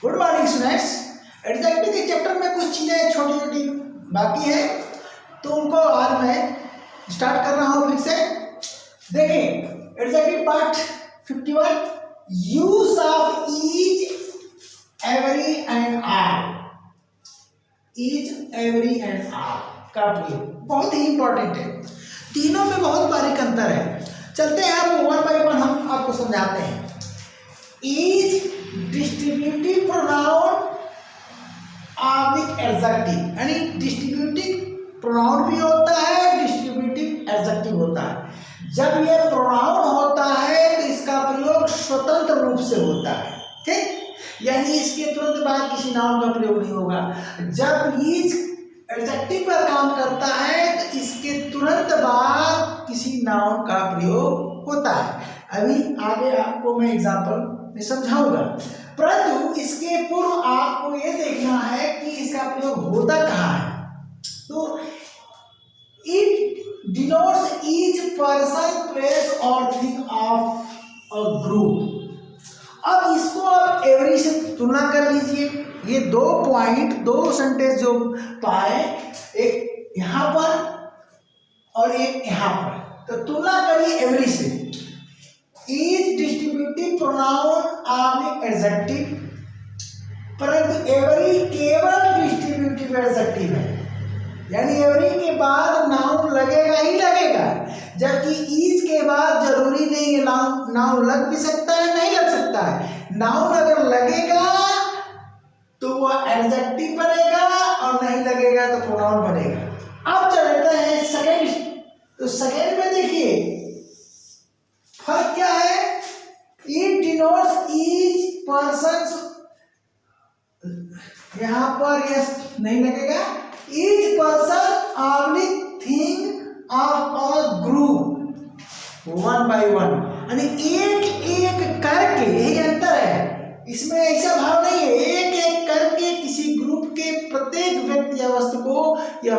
Good morning students. Adjective के chapter में कुछ चीज़ें छोटी छोटी बाकी है, तो उनको आज मैं स्टार्ट कर रहा हूँ फिर से। देखिए adjective part 51, use of each, every and all. Each, every and all का प्रयोग बहुत ही इंपॉर्टेंट है। तीनों में बहुत बारीक अंतर है। चलते हैं आपको वन बाय वन हम आपको समझाते हैं। Each distributive pronoun oblique adjective, यानी डिस्ट्रीब्यूटिव प्रोनाउन भी होता है, डिस्ट्रीब्यूटिव एडजेक्टिव होता है। जब ये प्रोनाउन होता है तो इसका प्रयोग स्वतंत्र रूप से होता है, ठीक, यानी इसके तुरंत बाद किसी नाउन का प्रयोग नहीं होगा। जब ईच एडजेक्टिव पर काम करता है तो इसके तुरंत बाद किसी नाउन का प्रयोग होता है। अभी आगे आपको मैं एग्जांपल में समझाऊंगा, परंतु इसके पूर्व आपको ये देखना है कि इसका प्रयोग होता कहाँ है। तो it denotes each person, place और थिंग ऑफ अ ग्रुप। अब इसको आप एवरी से तुलना कर लीजिए। ये दो पॉइंट, दो सेंटेंस जो पाए, एक यहां पर और एक यहां पर, तो तुलना करिए एवरी से। Each distributive pronoun oblique adjective, परंतु एवरी केवल डिस्ट्रीब्यूटिव एडजेक्टिव है, यानी एवरी के बाद नाउन लगेगा ही लगेगा, जबकि ईच के बाद जरूरी नहीं है नाउन लग भी सकता है, नहीं लग सकता है। नाउन अगर लगेगा तो वह एडजेक्टिव बनेगा और नहीं लगेगा तो प्रोनाउन बनेगा। अब चलते हैं सेकेंड। तो सेकेंड में देखिए फर्क क्या है। इट डिनोट्स ईच पर्सन, यहां पर यस नहीं लगेगा। Each person oblique thing of a group, one by one, यानी एक एक करके, यही अंतर है। इसमें ऐसा भाव नहीं है एक एक करके किसी ग्रुप के प्रत्येक व्यक्ति या वस्तु को यह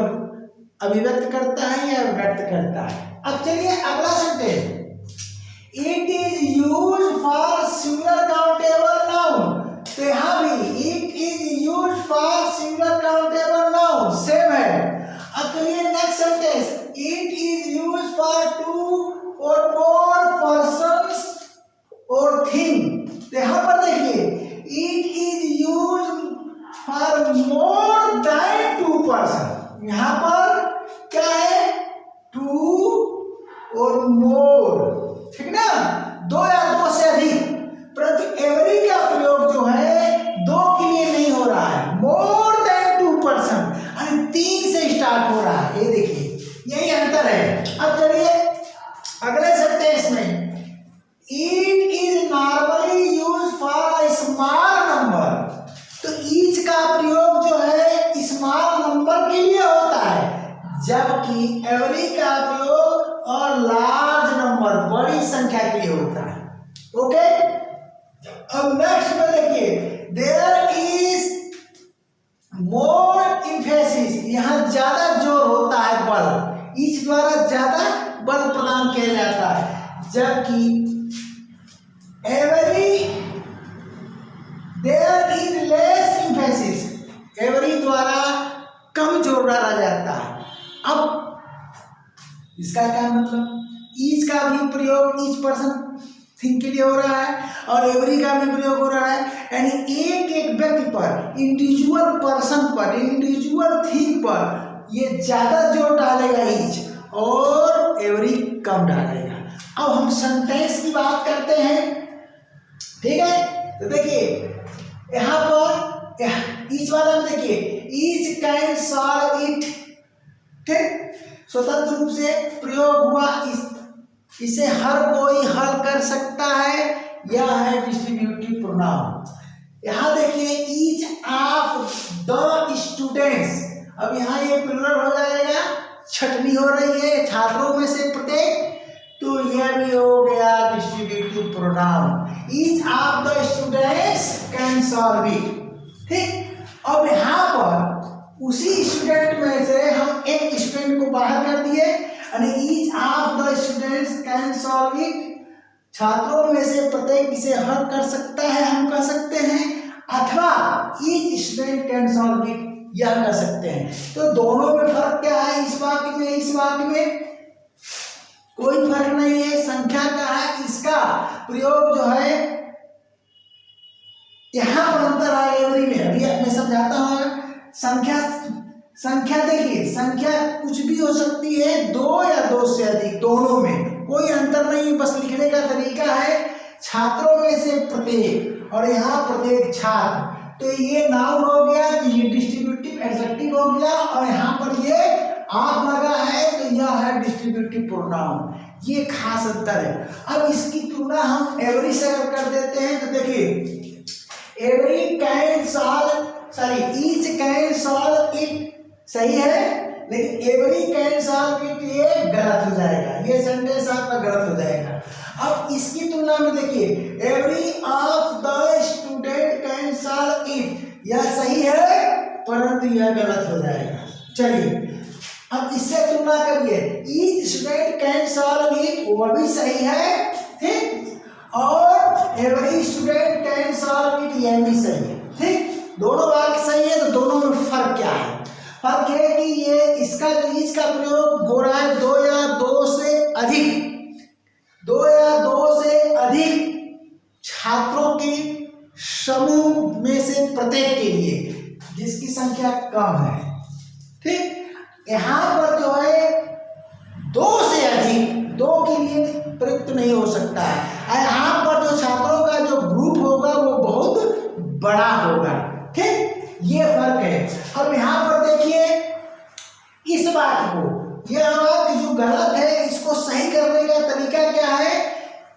अभिव्यक्त करता है या व्यक्त करता है। अब चलिए अगला sentence. It is used for singular countable noun, तो यहां भी it is used for singular countable noun, same है। अब चलिए next sentence. It is used for two और मोर पर्सन्स और थिंग, यहां पर देखिए it is used for more than two person, यहां पर क्या है, टू और मोर, ठीक ना, दो या दो से अधिक। परंतु एवरी का प्रयोग जो है दो के लिए नहीं हो रहा है, मोर देन टू पर्सन, यानी तीन से स्टार्ट हो रहा है। ये देखिए यही अंतर है। अब चलिए अगले सेंटेंस में। It is normally used for a small number, तो ईच का प्रयोग जो है स्मॉल नंबर के लिए होता है, जबकि एवरी का प्रयोग और लार्ज नंबर, बड़ी संख्या के लिए होता है। ओके, अब नेक्स्ट में देखिए। देयर इज मोर एम्फेसिस, यहाँ ज्यादा जोर होता है, बल, ईच द्वारा ज्यादा बल प्रदान किया जाता है, जबकि every there is less emphasis, every द्वारा कम जोर डाला जाता है। अब इसका क्या मतलब, ईच का भी प्रयोग ईच पर्सन थिंग के लिए हो रहा है और एवरी का भी प्रयोग हो रहा है, यानी एक एक व्यक्ति पर, इंडिविजुअल पर्सन पर, इंडिविजुअल थिंग पर ये ज्यादा जोर डालेगा ईच, और एवरी कम डालेगा। अब हम सेंटेंस की बात करते हैं, ठीक है। तो देखिए यहां पर ईच वाला में देखिए ईच कैन सॉल्व इट, ठीक, स्वतंत्र रूप से प्रयोग हुआ, इसे हर कोई हल कर सकता है, यह है डिस्ट्रीब्यूटिव प्रोनाउन। यहां देखिए ईच ऑफ द स्टूडेंट्स, अब यहां ये प्लूरल हो जाएगा, छटनी हो रही है, छात्रों में से प्रत्येक, तो यह भी हो गया distributive pronoun. Each of the students can solve it, ठीक। अब यहाँ पर उसी स्टूडेंट में से हम एक स्टूडेंट को बाहर कर दिए, यानी each of the students can solve it, छात्रों में से प्रत्येक इसे हल कर सकता है, हम कह सकते हैं, अथवा यह कर सकते हैं। तो दोनों में फर्क क्या है, इस वाक्य में इस वाक्य में कोई फर्क नहीं है। संख्या का है, इसका प्रयोग जो है यहां पर अंतर है एवरी में। अभी मैं समझाता हूं। संख्या देखिए, संख्या कुछ भी हो सकती है, 2 या 2 से अधिक, दोनों में कोई अंतर नहीं। बस लिखने का तरीका है, छात्रों में से प्रत्येक और यहाँ प्रत्येक छात्र। तो ये नाउन हो गया, तो ये डिस्ट्रीब्यूटिव एडजेक्टिव हो गया, और यहाँ पर ये आप लगा है तो यह है डिस्ट्रीब्यूटिव प्रोनाउन। ये खास अंतर है। अब इसकी तुलना हम एवरी से अगर कर देते हैं तो देखिए, every can solve, sorry each can solve it सही है, लेकिन एवरी कैन सॉल्व इट ये गलत हो जाएगा, ये सेंटेंस आपका गलत हो जाएगा। अब इसकी तुलना में देखिए, every of the student can solve it, यह सही है परंतु यह गलत हो जाएगा। चलिए अब इससे तुलना करिए, each student can solve it, वह भी सही है, ठीक, और every student can solve it यह भी सही है, ठीक। दोनों वाक्य सही है, तो दोनों में फर्क क्या है? फर्क है कि ये इसका जो ईच का प्रयोग हो रहा है 2 या 2 से अधिक, 2 या 2 से अधिक छात्रों के समूह में से प्रत्येक के लिए, जिसकी संख्या कम है, ठीक। यहाँ पर जो है 2 से अधिक, 2 के लिए प्रयुक्त नहीं हो सकता है। यहाँ पर जो छात्रों का जो ग्रुप होगा वो बहुत बड़ा होगा, ठीक, ये फर्क है। अब यहाँ पर देखिए इस बात को, यह वाक्य जो गलत है इसको सही करने का तरीका क्या है,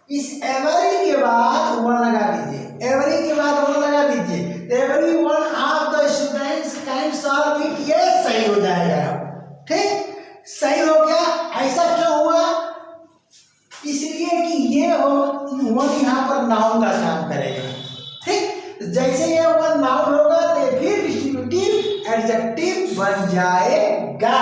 इस एवरी के बाद 1 लगा दीजिए, एवरी के बाद 1 लगा दीजिए, every one of the students can solve it, ये सही हो जाएगा, ठीक, सही हो गया। ऐसा क्यों हुआ? इसलिए कि ये हो 1 यहाँ पर नाउन का काम करेगा, ठीक। जैसे ये 1 नाउन होगा तो फिर डिस्ट्रीब्यूटिव एडजेक्टिव बन जाएगा।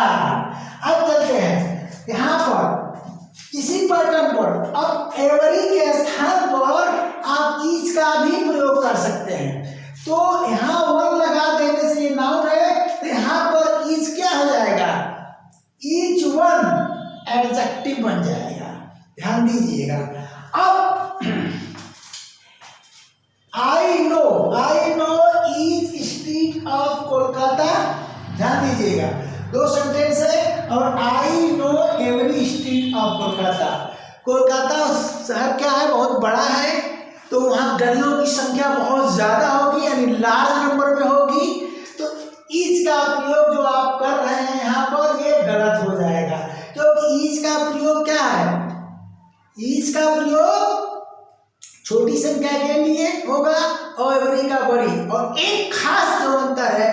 अब चलते हैं यहाँ पर इसी पैटर्न पर, अब एवरी के स्थान पर आप ईच का भी प्रयोग कर सकते हैं। तो यहाँ 1 लगा देने से ये नाउन है, तो यहाँ पर ईच क्या हो जाएगा, ईच वन एडजेक्टिव बन जाएगा, ध्यान दीजिएगा। अब I know each street of Kolkata, ध्यान दीजिएगा, 2 सेंटेंस है, और I know every street of Kolkata. Kolkata शहर क्या है, बहुत बड़ा है, तो वहाँ गलियों की संख्या बहुत ज्यादा होगी, यानी लार्ज नंबर में होगी। तो ईच का प्रयोग जो आप कर रहे हैं यहाँ पर ये गलत हो जाएगा, क्योंकि ईच का प्रयोग क्या है, ईच का प्रयोग छोटी संख्या के लिए होगा और एवरी का बड़ी। और एक खास जो अंतर है,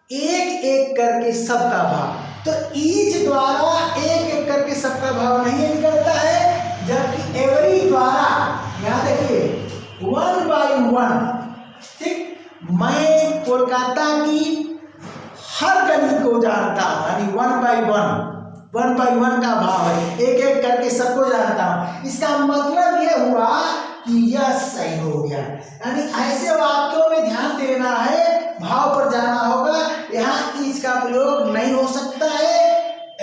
एक एक करके सबका भाव, तो ईच द्वारा एक एक करके सबका भाव नहीं निकलता है, जबकि एवरी द्वारा, यहाँ देखिए 1 by 1, ठीक, मैं कोलकाता की हर गली को जानता हूँ, यानी 1 by 1 का भाव है, एक एक करके सबको जानता हूँ। इसका मतलब यह हुआ कि यह सही हो गया, यानी ऐसे वाक्यों में ध्यान देना है, भाव पर जाना होगा। यहाँ ईच का प्रयोग नहीं हो सकता है,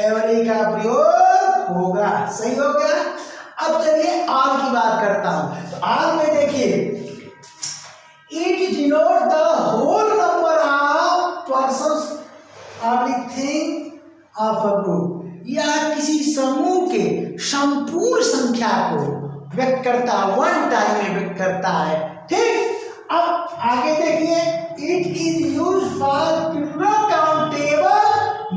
एवरी का प्रयोग होगा, सही हो गया। अब चलिए आर की बात करता हूं। तो आर में देखिए, it denote the whole number of persons और थिंग ऑफ अ ग्रुप, यह किसी समूह के संपूर्ण संख्या को व्यक्त करता है, 1 टाइम में व्यक्त करता है, ठीक। अब आगे देखिए, it is use for plural countable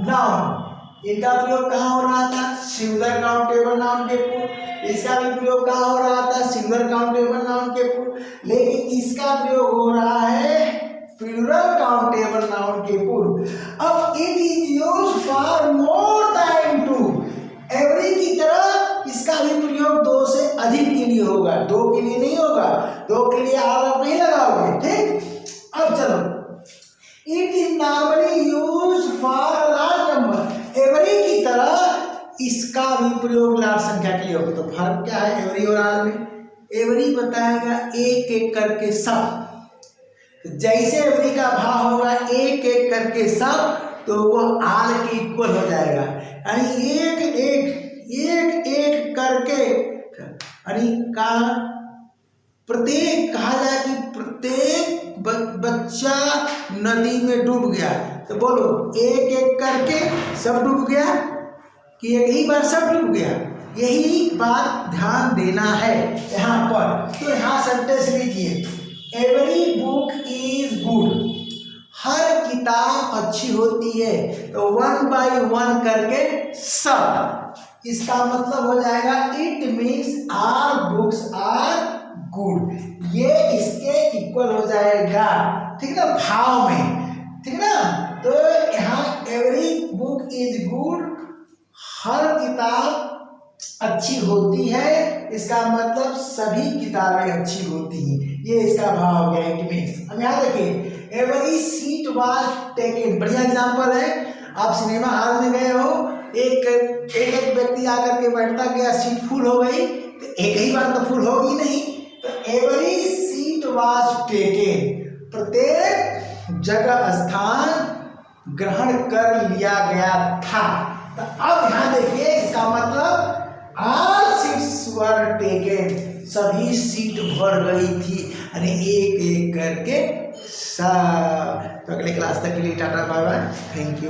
noun, इनका प्रयोग कहाँ हो रहा था, सिंगुलर काउंटेबल नाउन के पूर्व। इसका भी प्रयोग कहाँ हो रहा था, सिंगुलर काउंटेबल नाउन के पूर्व, लेकिन इसका प्रयोग हो रहा है प्लूरल काउंटेबल नाउन के पूर्व। अब it is use for more then 2, every की तरह इसका भी प्रयोग 2 से अधिक के लिए होगा, 2 के लिए नहीं होगा, 2 के लिए आप नहीं लगाओगे, ठीक। अब चलो, it is normally use for large number, every की तरह इसका भी प्रयोग लार्ज संख्या के लिए होगा। तो फर्क क्या है एवरी और आर में? एवरी बताएगा एक एक करके सब, जैसे एवरी का भाव होगा एक एक करके सब, तो वो आल के इक्वल हो जाएगा। यानी एक एक करके, यानी का प्रत्येक कहा जाए कि प्रत्येक बच्चा नदी में डूब गया, तो बोलो एक एक करके सब डूब गया कि एक ही बार सब डूब गया? यही बात ध्यान देना है यहाँ पर। तो यहाँ सेंटेंस लीजिए, एवरी बुक इज गुड, हर किताब अच्छी होती है। तो 1 by 1 करके सब, इसका मतलब हो जाएगा it means our books are good, ये इसके इक्वल हो जाएगा, ठीक ना, भाव में, ठीक ना। तो यहाँ एवरी बुक इज गुड, हर किताब अच्छी होती है, इसका मतलब सभी किताबें अच्छी होती हैं, ये इसका भाव हो गया इट मीन्स। अब यहाँ देखिए, एवरी सीट वाज टेकन, बढ़िया एग्जाम्पल है। आप सिनेमा हॉल में गए हो, एक व्यक्ति आकर के बैठता गया, सीट फुल हो गई, तो एक ही बार तो फुल होगी नहीं, तो एवरी सीट वाज टेकन, प्रत्येक जगह स्थान ग्रहण कर लिया गया था। तो अब यहाँ देखिए, इसका मतलब ऑल सीट्स वर टेकन, सभी सीट भर गई थी, यानी एक एक करके सब। तो अगले क्लास तक के लिए टाटा बाय बाय, थैंक यू।